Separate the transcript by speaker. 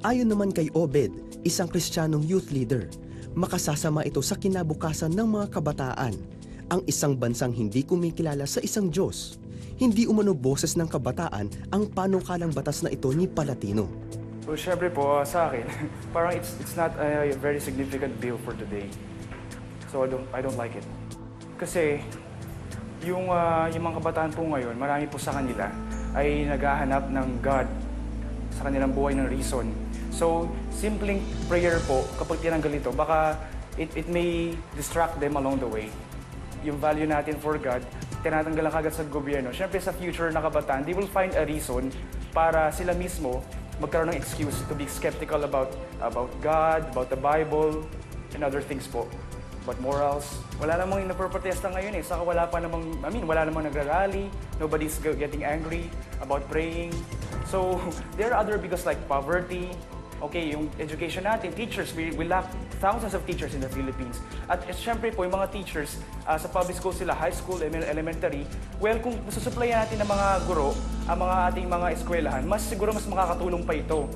Speaker 1: Ayon naman kay Obed, isang Kristiyanong youth leader, makasasama ito sa kinabukasan ng mga kabataan. Ang isang bansang hindi kumikilala sa isang Diyos. Hindi umano boses ng kabataan ang panukalang batas na ito ni Palatino.
Speaker 2: So, syempre po, sa akin, parang it's not a very significant bill for today. So, I don't like it. Kasi, yung mga kabataan po ngayon, marami po sa kanila ay naghahanap ng God sa kanilang buhay ng reason. So, simpleng prayer po, kapag tinanggal ito, baka it may distract them along the way. Yung value natin for God, tinatanggalan kagad sa gobyerno. Siyempre sa future na kabataan, they will find a reason para sila mismo magkaroon ng excuse to be skeptical about God, about the Bible, and other things po. But morals, wala namang napoprotesta ngayon eh. Saka wala namang nagrarally, nobody's getting angry about praying. So, there are other because like poverty, okay, yung education natin, teachers, we lack thousands of teachers in the Philippines. At syempre po, yung mga teachers, sa public school sila, high school, elementary, well, kung susuplayan natin ng mga guro, ang mga ating mga eskwelahan, siguro mas makakatulong pa ito.